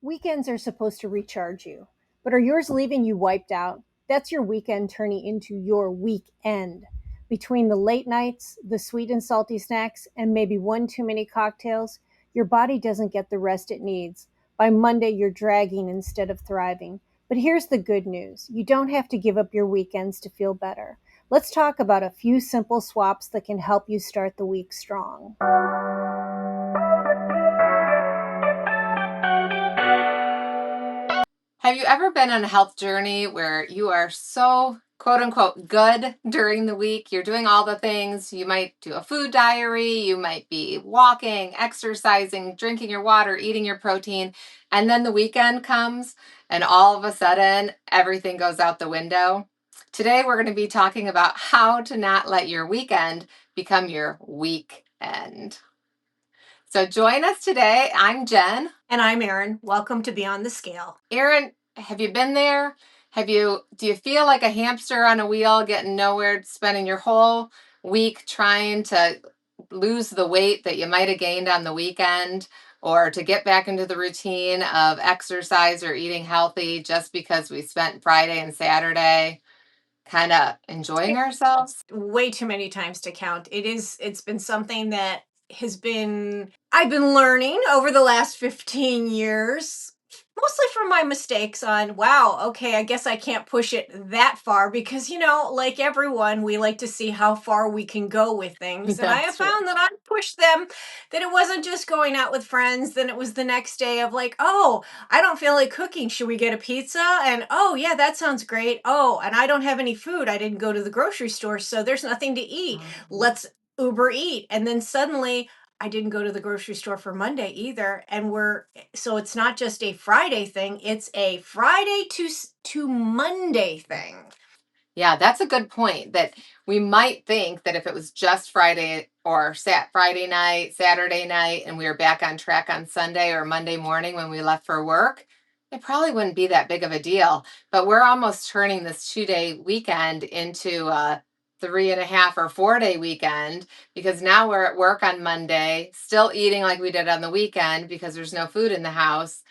Weekends are supposed to recharge you, but are yours leaving you wiped out? That's your weekend turning into your weekend. Between the late nights, the sweet and salty snacks, and maybe one too many cocktails, your body doesn't get the rest it needs. By Monday, you're dragging instead of thriving. But here's the good news: you don't have to give up your weekends to feel better. Let's talk about a few simple swaps that can help you start the week strong. Have you ever been on a health journey where you are so quote unquote good during the week? You're doing all the things. You might do a food diary, you might be walking, exercising, drinking your water, eating your protein, and then the weekend comes and all of a sudden everything goes out the window. Today we're going to be talking about how to not let your weekend become your weekend. So join us today. I'm Jen. And I'm Erin. Welcome to Beyond the Scale. Erin, have you been there? Do you feel like a hamster on a wheel getting nowhere, spending your whole week trying to lose the weight that you might have gained on the weekend, or to get back into the routine of exercise or eating healthy just because we spent Friday and Saturday kind of enjoying ourselves? Way too many times to count. It's been something that I've been learning over the last 15 years, mostly from my mistakes on, wow, okay, I guess I can't push it that far because, like everyone, we like to see how far we can go with things. And I have That's true. found that I pushed them, that it wasn't just going out with friends, then it was the next day of like, oh, I don't feel like cooking. Should we get a pizza? And oh, yeah, that sounds great. Oh, and I don't have any food. I didn't go to the grocery store, so there's nothing to eat. Let's Uber Eat. And then suddenly I didn't go to the grocery store for Monday either. And so it's not just a Friday thing, it's a Friday to Monday thing. Yeah, that's a good point. That we might think that if it was just Friday or Friday night, Saturday night, and we were back on track on Sunday or Monday morning when we left for work, it probably wouldn't be that big of a deal. But we're almost turning this 2 day weekend into a 3.5 or 4 day weekend, because now we're at work on Monday, still eating like we did on the weekend because there's no food in the house.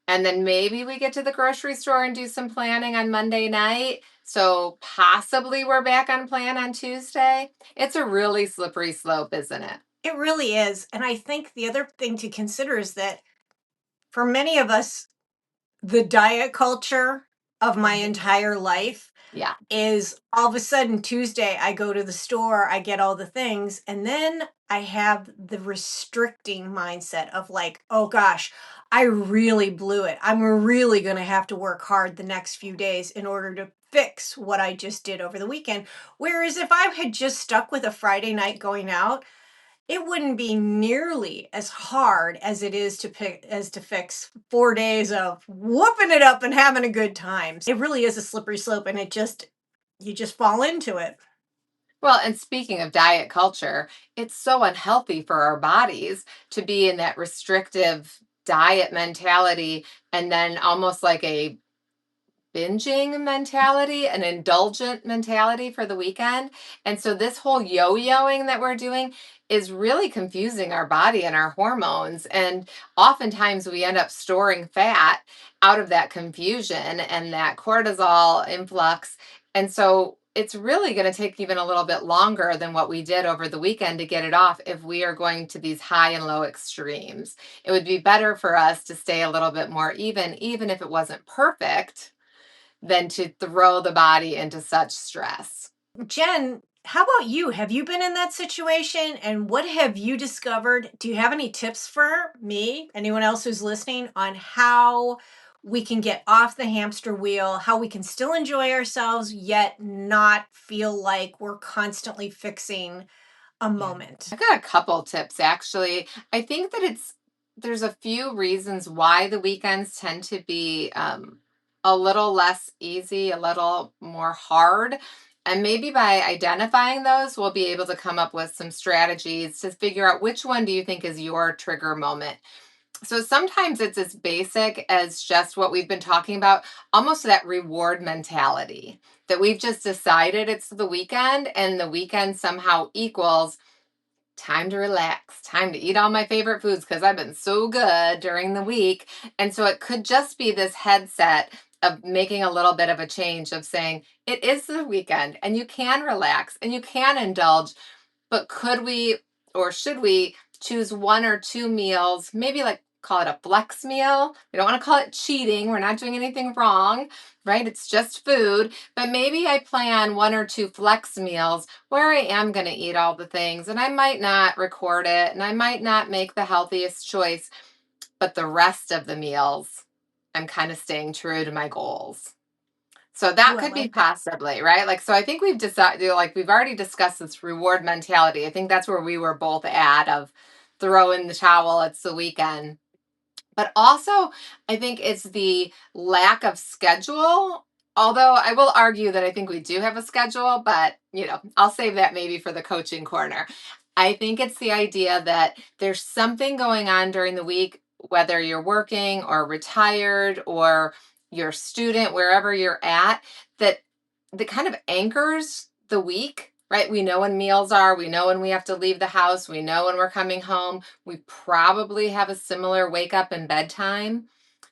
And then maybe we get to the grocery store and do some planning on Monday night. So possibly we're back on plan on Tuesday. It's a really slippery slope, isn't it? It really is. And I think the other thing to consider is that for many of us, the diet culture of my entire life Yeah. is all of a sudden Tuesday, I go to the store, I get all the things, and then I have the restricting mindset of like, oh gosh, I really blew it. I'm really going to have to work hard the next few days in order to fix what I just did over the weekend. Whereas if I had just stuck with a Friday night going out, it wouldn't be nearly as hard as it is to fix 4 days of whooping it up and having a good time. It really is a slippery slope, and you just fall into it. Well, and speaking of diet culture, it's so unhealthy for our bodies to be in that restrictive diet mentality, and then almost like a binging mentality, an indulgent mentality for the weekend. And so this whole yo-yoing that we're doing is really confusing our body and our hormones. And oftentimes we end up storing fat out of that confusion and that cortisol influx. And so it's really going to take even a little bit longer than what we did over the weekend to get it off if we are going to these high and low extremes. It would be better for us to stay a little bit more even if it wasn't perfect, than to throw the body into such stress. Jen, how about you? Have you been in that situation, and what have you discovered? Do you have any tips for me, anyone else who's listening, on how we can get off the hamster wheel, how we can still enjoy ourselves yet not feel like we're constantly fixing a moment? I've got a couple tips actually. I think that there's a few reasons why the weekends tend to be a little less easy, a little more hard. And maybe by identifying those, we'll be able to come up with some strategies to figure out which one do you think is your trigger moment. So sometimes it's as basic as just what we've been talking about, almost that reward mentality that we've just decided it's the weekend and the weekend somehow equals time to relax, time to eat all my favorite foods because I've been so good during the week. And so it could just be this headset of making a little bit of a change of saying, it is the weekend and you can relax and you can indulge, but could we or should we choose one or two meals, maybe like call it a flex meal? We don't want to call it cheating. We're not doing anything wrong, right? It's just food. But maybe I plan one or two flex meals where I am going to eat all the things and I might not record it and I might not make the healthiest choice, but the rest of the meals, I'm kind of staying true to my goals. So that Ooh, I could be like that. possibly, right? Like, so I think we've decided, like, we've already discussed this reward mentality. I think that's where we were both at of throw in the towel, it's the weekend. But also, I think it's the lack of schedule. Although I will argue that I think we do have a schedule, but I'll save that maybe for the coaching corner. I think it's the idea that there's something going on during the week, whether you're working or retired or you're a student, wherever you're at, that kind of anchors the week, right? We know when meals are, we know when we have to leave the house, we know when we're coming home. We probably have a similar wake up and bedtime.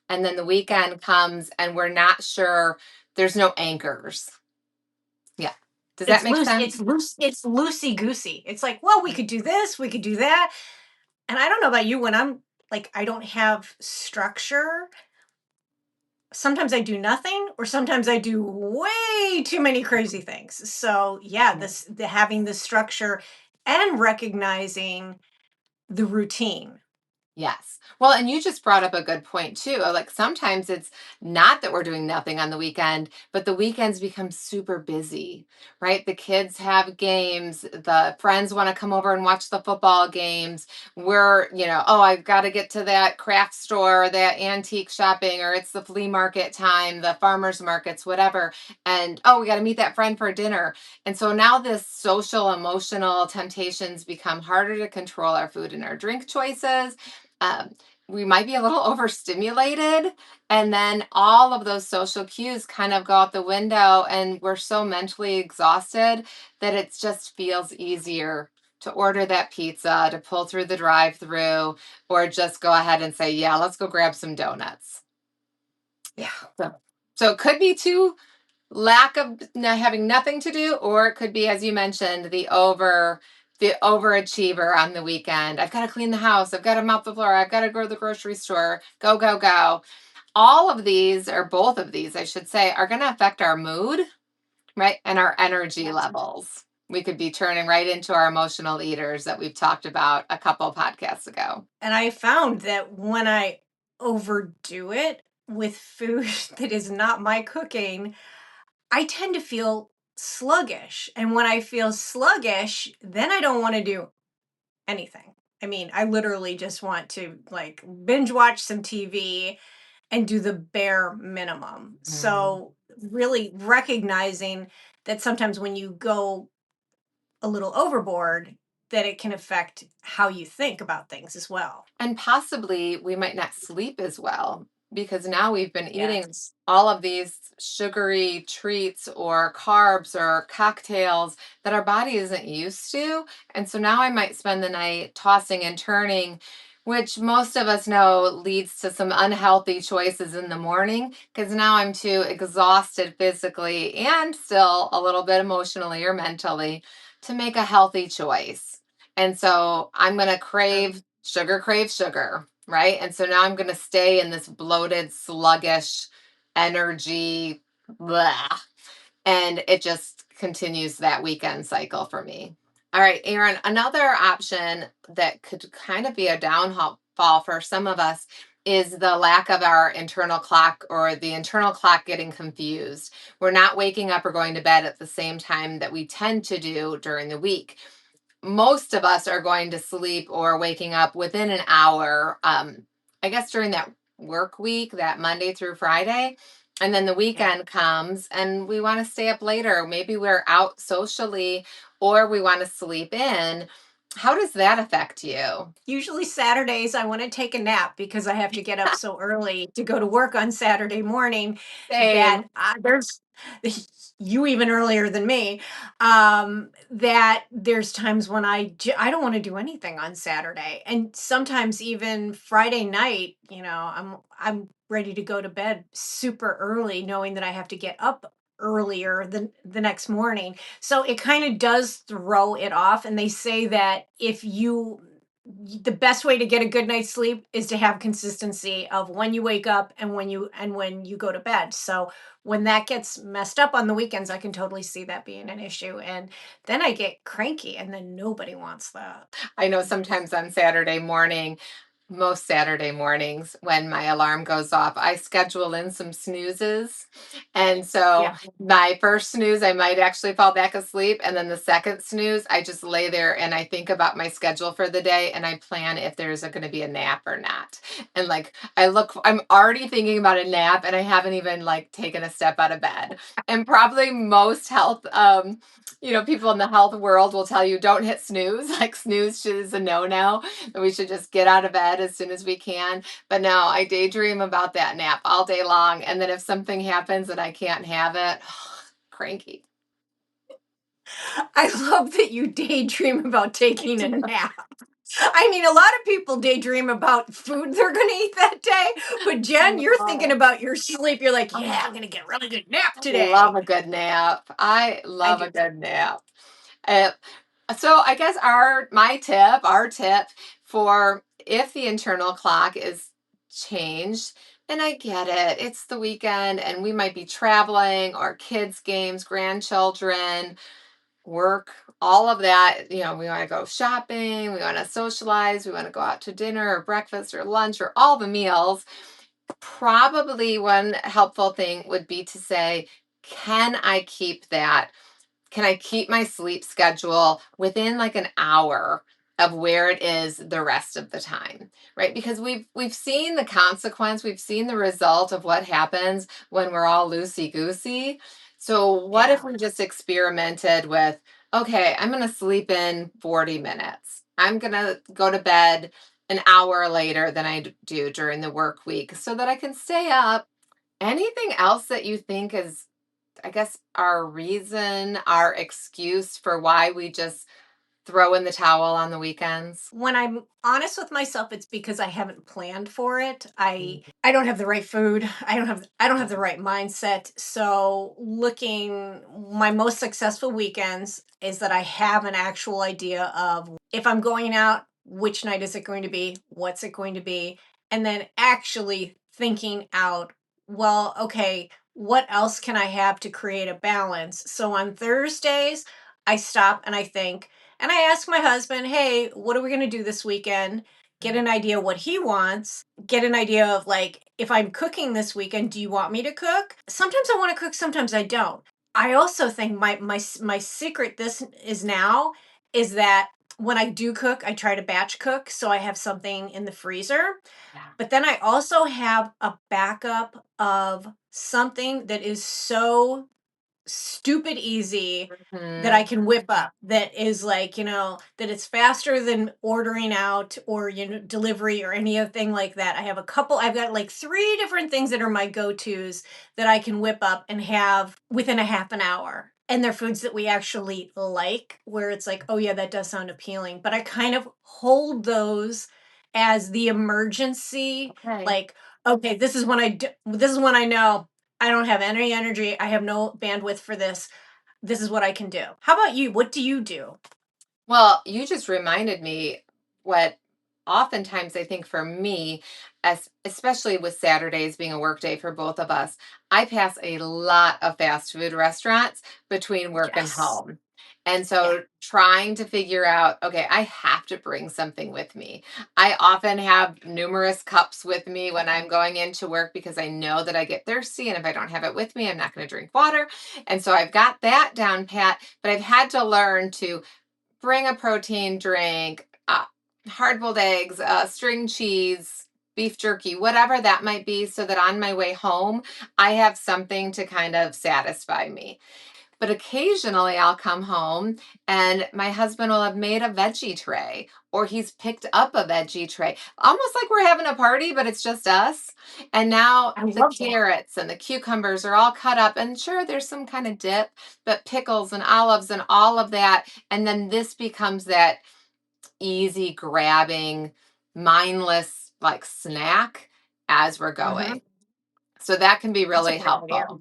And then the weekend comes and we're not sure, there's no anchors. Yeah. Does that It's make loose. sense? It's loose. It's loosey goosey. It's like, well, we could do this. We could do that. And I don't know about you. When I'm like, I don't have structure. Sometimes I do nothing, or sometimes I do way too many crazy things. So yeah, Yeah. the having the structure and recognizing the routine. Yes. Well, and you just brought up a good point too. Like sometimes it's not that we're doing nothing on the weekend, but the weekends become super busy, right? The kids have games, the friends want to come over and watch the football games. Oh, I've got to get to that craft store, that antique shopping, or it's the flea market time, the farmers markets, whatever. And oh, we got to meet that friend for dinner. And so now this social emotional temptations become harder to control our food and our drink choices. um, we might be a little overstimulated, and then all of those social cues kind of go out the window and we're so mentally exhausted that it just feels easier to order that pizza, to pull through the drive through, or just go ahead and say, yeah, let's go grab some donuts. Yeah. So it could be too lack of having nothing to do, or it could be, as you mentioned, the overachiever on the weekend. I've got to clean the house, I've got to mop the floor, I've got to go to the grocery store, go go go. All of these, or both of these I should say, are going to affect our mood, right, and our energy Yes. levels. We could be turning right into our emotional eaters that we've talked about a couple podcasts ago. And I found that when I overdo it with food that is not my cooking, I tend to feel sluggish. And when I feel sluggish, then I don't want to do anything. I mean, I literally just want to like binge watch some TV and do the bare minimum. Mhm. So, really recognizing that sometimes when you go a little overboard, that it can affect how you think about things as well. And possibly we might not sleep as well because now we've been eating Yes. all of these sugary treats or carbs or cocktails that our body isn't used to. And so now I might spend the night tossing and turning, which most of us know leads to some unhealthy choices in the morning because now I'm too exhausted physically and still a little bit emotionally or mentally to make a healthy choice. And so I'm going to crave sugar, right? And so now I'm going to stay in this bloated, sluggish energy, blah, and it just continues that weekend cycle for me. All right, Erin, another option that could kind of be a downfall for some of us is the lack of our internal clock or the internal clock getting confused. We're not waking up or going to bed at the same time that we tend to do during the week. Most of us are going to sleep or waking up within an hour, I guess during that work week, that Monday through Friday. And then the Yeah. weekend comes and we want to stay up later. Maybe we're out socially or we want to sleep in. How does that affect you? Usually Saturdays, I want to take a nap because I have to get up so early to go to work on Saturday morning that Same. you even earlier than me, that there's times when I don't want to do anything on Saturday, and sometimes even Friday night. I'm ready to go to bed super early, knowing that I have to get up earlier than the next morning. So it kind of does throw it off. And they say that if you the best way to get a good night's sleep is to have consistency of when you wake up and when you go to bed. So when that gets messed up on the weekends, I can totally see that being an issue. And then I get cranky, and then nobody wants that. I know sometimes on Saturday morning, most Saturday mornings when my alarm goes off, I schedule in some snoozes. And so Yeah. my first snooze, I might actually fall back asleep. And then the second snooze, I just lay there and I think about my schedule for the day and I plan if there's going to be a nap or not. And like I'm already thinking about a nap and I haven't even like taken a step out of bed. And probably most health people in the health world will tell you don't hit snooze. Like snooze is a no-no, and we should just get out of bed as soon as we can. But no, I daydream about that nap all day long. And then if something happens and I can't have it, cranky. I love that you daydream about I taking a do. nap. I mean, a lot of people daydream about food they're going to eat that day, but Jen, you're thinking Oh, about your sleep. You're like, yeah, oh, I'm going to get a really good nap I love today. a good nap. I I love do a too. good nap. Uh, so I guess our tip for if the internal clock is changed, and I get it, it's the weekend and we might be traveling or kids games, grandchildren, work, all of that, we want to go shopping, we want to socialize, we want to go out to dinner or breakfast or lunch or all the meals. Probably one helpful thing would be to say, can I keep that can I keep my sleep schedule within like an hour of where it is the rest of the time, right? Because we've seen the consequence, we've seen the result of what happens when we're all loosey goosey. So what if Yeah. we just experimented with, okay, I'm going to sleep in 40 minutes. I'm going to go to bed an hour later than I do during the work week so that I can stay up. Anything else that you think is, I guess, our reason, our excuse for why we just throw in the towel on the weekends? When I'm honest with myself, it's because I haven't planned for it. I Mhm. I don't have the right food. I don't have the right mindset. So looking my most successful weekends is that I have an actual idea of if I'm going out, which night is it going to be? What's it going to be? And then actually thinking out, well, okay, what else can I have to create a balance? So on Thursdays, I stop and I think, and I ask my husband, hey, what are we going to do this weekend? Get an idea what he wants, get an idea of like, if I'm cooking this weekend, do you want me to cook? Sometimes I want to cook, sometimes I don't. I also think my secret this is now is that when I do cook, I try to batch cook so I have something in the freezer. Yeah. But then I also have a backup of something that is so stupid easy that I Mhm. can whip up that is like, that it's faster than ordering out or, delivery or any other thing like that. I've got like three different things that are my go-tos that I can whip up and have within a half an hour. And they're foods that we actually like, where it's like, oh yeah, that does sound appealing. But I kind of hold those as the emergency, Okay. like, okay, this is when I know I don't have any energy. I have no bandwidth for this. This is what I can do. How about you? What do you do? Well, you just reminded me what oftentimes I think for me, as especially with Saturdays being a work day for both of us, I pass a lot of fast food restaurants between work and Yes. home. And Yeah. so trying to figure out, okay, I have to bring something with me. I often have numerous cups with me when I'm going into work because I know that I get thirsty. And if I don't have it with me, I'm not going to drink water. And so I've got that down pat, but I've had to learn to bring a protein drink, hard boiled eggs, string cheese, beef jerky, whatever that might be, so that on my way home, I have something to kind of satisfy me. But occasionally I'll come home and my husband will have made a veggie tray or he's picked up a veggie tray, almost like we're having a party, but it's just us. And now I the love that. carrots and the cucumbers are all cut up. And sure, there's some kind of dip, but pickles and olives and all of that. And then this becomes that easy grabbing, mindless like snack as we're Hmm. going. So that can be That's a really great idea. helpful.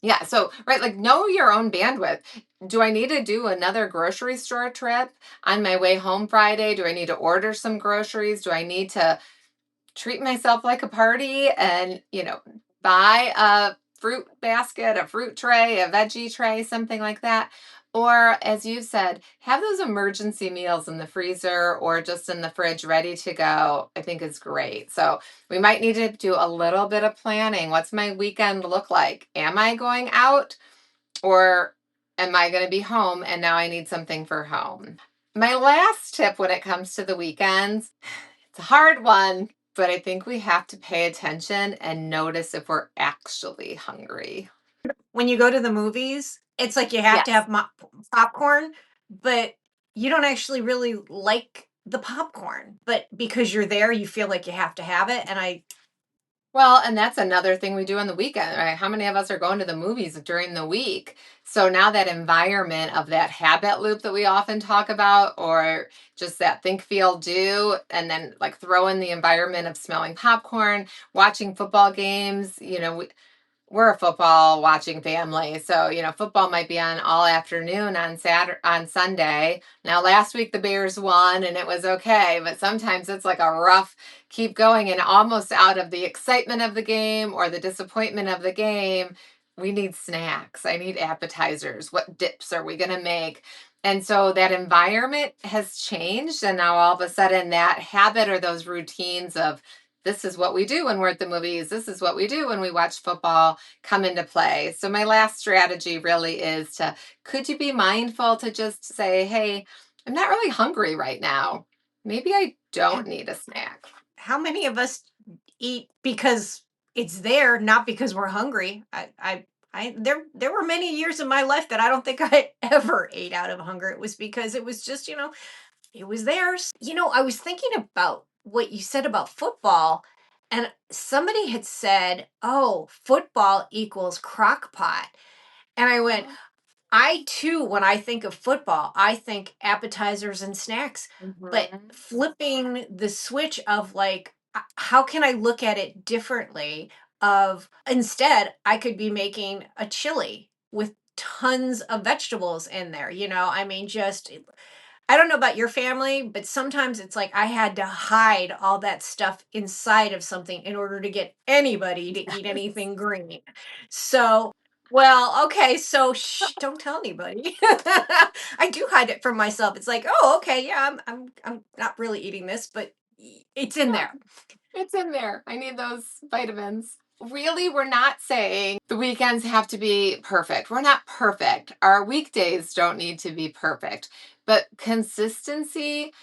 Yeah, so right, like know your own bandwidth. Do I need to do another grocery store trip on my way home Friday? Do I need to order some groceries? Do I need to treat myself like a party and, buy a fruit basket, a fruit tray, a veggie tray, something like that? Or, as you said, have those emergency meals in the freezer or just in the fridge ready to go, I think is great. So, we might need to do a little bit of planning. What's my weekend look like? Am I going out or am I going to be home and now I need something for home? My last tip when it comes to the weekends, it's a hard one, but I think we have to pay attention and notice if we're actually hungry. When you go to the movies, it's like you have to Yes. have popcorn, but you don't actually really like the popcorn. But because you're there, you feel like you have to have it. And I Well, and that's another thing we do on the weekend, right? How many of us are going to the movies during the week? So now that environment of that habit loop that we often talk about, or just that think, feel, do, and then like throw in the environment of smelling popcorn, watching football games, we're a football watching family. So, football might be on all afternoon on Sunday. Now last week the Bears won and it was okay, but sometimes it's like a rough keep going and almost out of the excitement of the game or the disappointment of the game, we need snacks. I need appetizers. What dips are we going to make? And so that environment has changed and now all of a sudden that habit or those routines of this is what we do when we're at the movies. This is what we do when we watch football come into play. So my last strategy really is to could you be mindful to just say, "Hey, I'm not really hungry right now. Maybe I don't need a snack." how many of us eat because it's there, not because we're hungry? There were many years in my life that I don't think I ever ate out of hunger. It was because it was just, it was theirs. I was thinking about what you said about football, and somebody had said, "Oh, football equals crock pot." And I went, I too, when I think of football, I think appetizers and snacks, but Mhm. flipping the switch of like, how can I look at it differently? Of instead, I could be making a chili with tons of vegetables in there. I mean, just I don't know about your family, but sometimes it's like I had to hide all that stuff inside of something in order to get anybody to eat anything green. So, well, okay, so shh, don't tell anybody. I do hide it from myself. It's like, oh, okay, yeah, I'm not really eating this, but it's in Yeah, there. it's in there. I need those vitamins. Really, we're not saying the weekends have to be perfect. We're not perfect. Our weekdays don't need to be perfect. But consistency,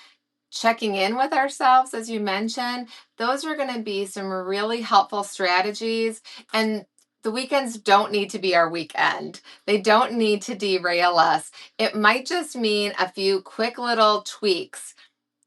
checking in with ourselves, as you mentioned, those are going to be some really helpful strategies. And the weekends don't need to be our weekend, they don't need to derail us. It might just mean a few quick little tweaks.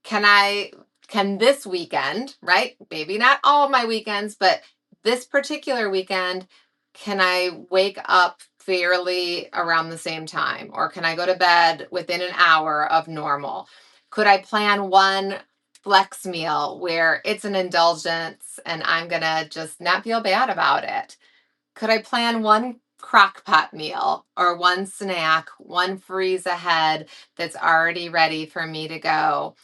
Can this weekend, right? Maybe not all my weekends, but this particular weekend, can I wake up fairly around the same time? Or can I go to bed within an hour of normal? Could I plan one flex meal where it's an indulgence and I'm going to just not feel bad about it? Could I plan one crock pot meal or one snack, one freeze ahead that's already ready for me to go?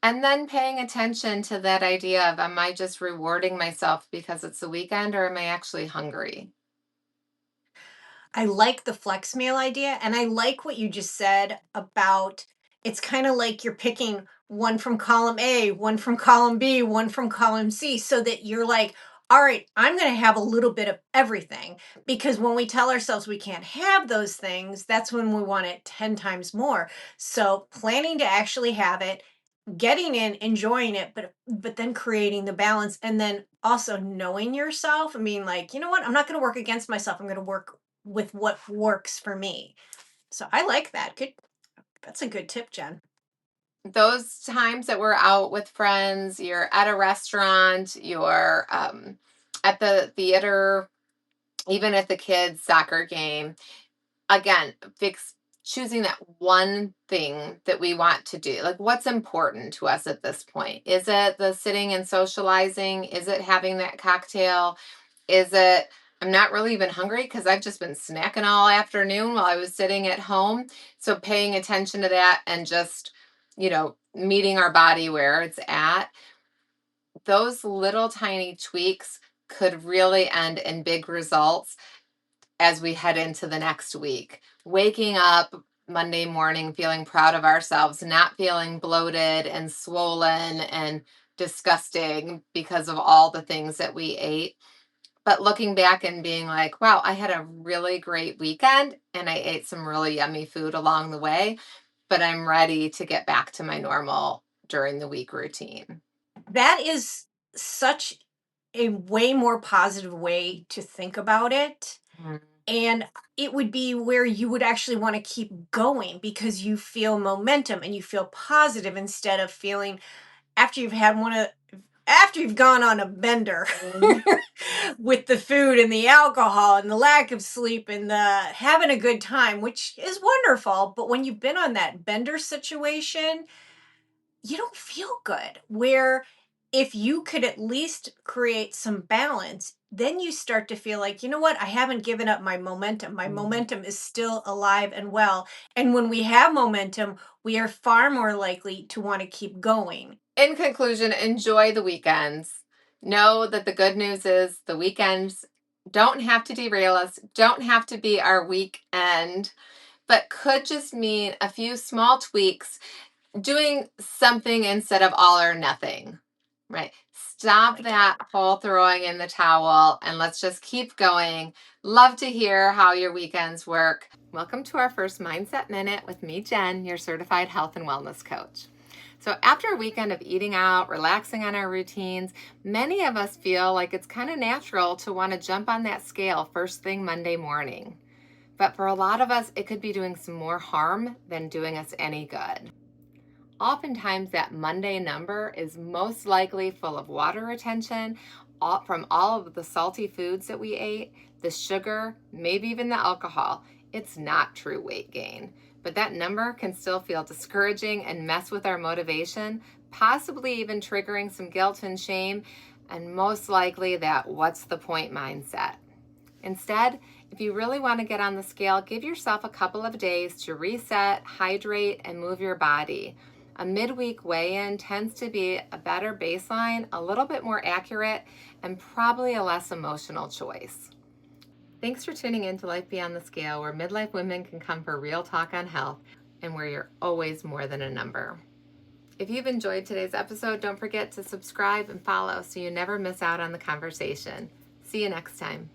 And then paying attention to that idea of am I just rewarding myself because it's the weekend or am I actually hungry? I like the flex meal idea, and I like what you just said about it's kind of like you're picking one from column A, one from column B, one from column C, so that you're like, all right, I'm going to have a little bit of everything. Because when we tell ourselves we can't have those things, that's when we want it 10 times more. So planning to actually have it, getting in, enjoying it, but then creating the balance and then also knowing yourself. I mean, like, you know what? I'm not going to work against myself. I'm going to work with what works for me. So I like that. Good. That's a good tip, Jen. Those times that we're out with friends, you're at a restaurant, you're at the theater, even at the kids' soccer game, again, fix choosing that one thing that we want to do. Like, what's important to us at this point? Is it the sitting and socializing? Is it having that cocktail? Is it I'm not really even hungry because I've just been snacking all afternoon while I was sitting at home. So paying attention to that and just, meeting our body where it's at. Those little tiny tweaks could really end in big results as we head into the next week. Waking up Monday morning feeling proud of ourselves, not feeling bloated and swollen and disgusting because of all the things that we ate, but looking back and being like, wow, I had a really great weekend and I ate some really yummy food along the way, but I'm ready to get back to my normal during the week routine. That is such a way more positive way to think about it. Mm. And it would be where you would actually want to keep going because you feel momentum and you feel positive instead of feeling after you've had one of after you've gone on a bender Mhm. with the food and the alcohol and the lack of sleep and the having a good time, which is wonderful. But when you've been on that bender situation, you don't feel good. Where if you could at least create some balance, then you start to feel like, you know what? I haven't given up my momentum. My Mhm. momentum is still alive and well. And when we have momentum, we are far more likely to want to keep going. In conclusion, enjoy the weekends. Know that the good news is the weekends don't have to derail us, don't have to be our weekend, but could just mean a few small tweaks, doing something instead of all or nothing, right? Stop Like it. that whole throwing in the towel and let's just keep going. Love to hear how your weekends work. Welcome to our first Mindset Minute with me, Jen, your certified health and wellness coach. So, after a weekend of eating out, relaxing on our routines, many of us feel like it's kind of natural to want to jump on that scale first thing Monday morning. But for a lot of us, it could be doing some more harm than doing us any good. Oftentimes, that Monday number is most likely full of water retention from all of the salty foods that we ate, the sugar, maybe even the alcohol. It's not true weight gain, but that number can still feel discouraging and mess with our motivation, possibly even triggering some guilt and shame, and most likely that what's the point mindset. Instead, if you really want to get on the scale, give yourself a couple of days to reset, hydrate, and move your body. A midweek weigh in tends to be a better baseline, a little bit more accurate, and probably a less emotional choice. Thanks for tuning in to Life Beyond the Scale, where midlife women can come for real talk on health and where you're always more than a number. If you've enjoyed today's episode, don't forget to subscribe and follow so you never miss out on the conversation. See you next time.